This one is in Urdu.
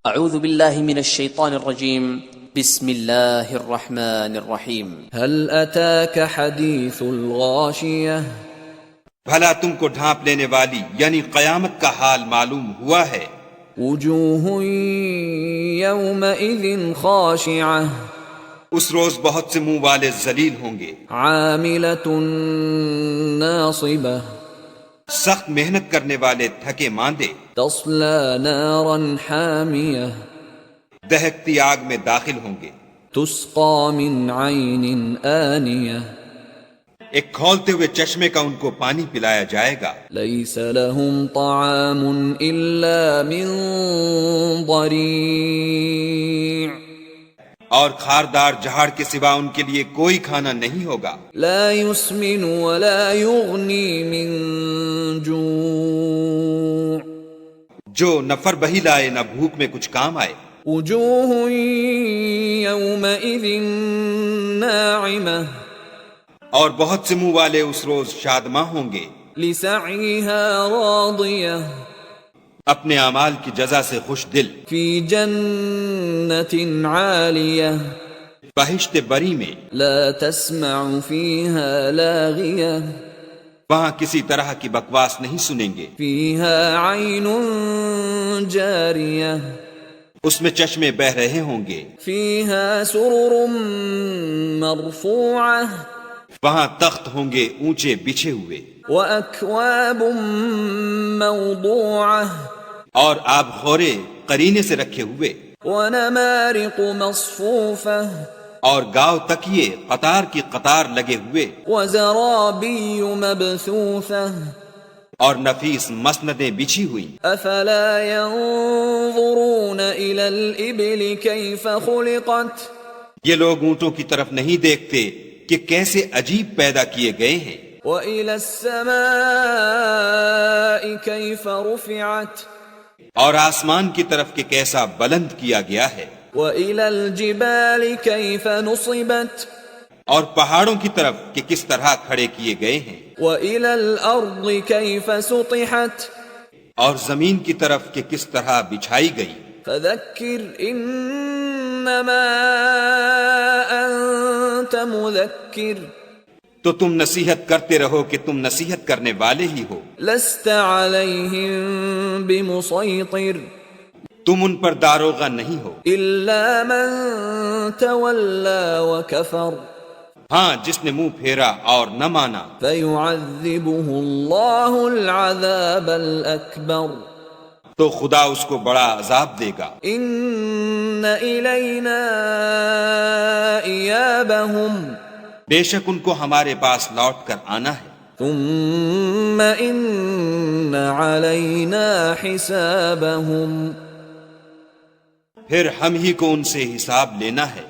اعوذ باللہ من الشیطان الرجیم بسم اللہ الرحمن الرحیم هل اتاك حدیث الغاشیہ بھلا تم کو ڈھانپ لینے والی یعنی قیامت کا حال معلوم ہوا ہے؟ وجوہ یومئذ خاشعہ اس روز بہت سے منہ والے ذلیل ہوں گے، عاملۃ ناصبہ سخت محنت کرنے والے تھکے ماندے، تصلی نارا حامیہ دہکتی آگ میں داخل ہوں گے، تسقى من عین آنیہ ایک کھولتے ہوئے چشمے کا ان کو پانی پلایا جائے گا۔ لیس لهم طعام الا من ضریع اور خاردار جہاڑ کے سوا ان کے لیے کوئی کھانا نہیں ہوگا، لا يسمن ولا يغنی من جوع جو نہ فر بہی لائے نہ بھوک میں کچھ کام آئے۔ وجوہ یومئذ ناعمہ اور بہت سے منہ والے اس روز شادماں ہوں گے، لسعیها راضیہ اپنے اعمال کی جزا سے خوش دل، فی جنت عالیہ بہشت بری میں، لا تسمع فیها لاغیہ وہاں کسی طرح کی بکواس نہیں سنیں گے، فیها عین جاریہ اس میں چشمے بہ رہے ہوں گے، فیها سرر مرفوعہ وہاں تخت ہوں گے اونچے بچھے ہوئے، وَأَكْوَابٌ مَوْضُوعَةٌ اور آب خورے قرینے سے رکھے ہوئے، وَنَمَارِقُ مَصْفُوفَةٌ اور گاؤ تکیے قطار کی قطار لگے ہوئے، وَزَرَابِيُّ مَبْثُوثَةٌ اور نفیس مسندیں بچھی ہوئی۔ أَفَلَا يَنظُرُونَ إِلَى الْإِبِلِ كَيْفَ خُلِقَتْ یہ لوگ اونٹوں کی طرف نہیں دیکھتے کہ کیسے عجیب پیدا کیے گئے ہیں، وَإِلَى السَّمَاءِ كَيْفَ رُفِعَتْ اور آسمان کی طرف کہ کیسا بلند کیا گیا ہے، وَإِلَى الْجِبَالِ كَيْفَ نُصِبَتْ اور پہاڑوں کی طرف کہ کس طرح کھڑے کیے گئے ہیں، وَإِلَى الْأَرْضِ كَيْفَ سُطِحَتْ اور زمین کی طرف کہ کس طرح بچھائی گئی۔ فَذَكِّرْ إِنَّمَا أَنْتَ مُذَكِّرٌ تو تم نصیحت کرتے رہو کہ تم نصیحت کرنے والے ہی ہو، لَسْتَ عَلَيْهِمْ بِمُصَيْطِرٍ تم ان پر داروغہ نہیں ہو، إِلَّا مَنْ تَوَلَّى وَكَفَرَ ہاں جس نے منہ پھیرا اور نہ مانا، فَيُعَذِّبُهُ اللَّهُ الْعَذَابَ الْأَكْبَرَ تو خدا اس کو بڑا عذاب دے گا۔ إِنَّ إِلَيْنَا إِيَابَهُمْ بے شک ان کو ہمارے پاس لوٹ کر آنا ہے، ثُمَّ إِنَّ عَلَيْنَا حِسَابَهُمْ پھر ہم ہی کو ان سے حساب لینا ہے۔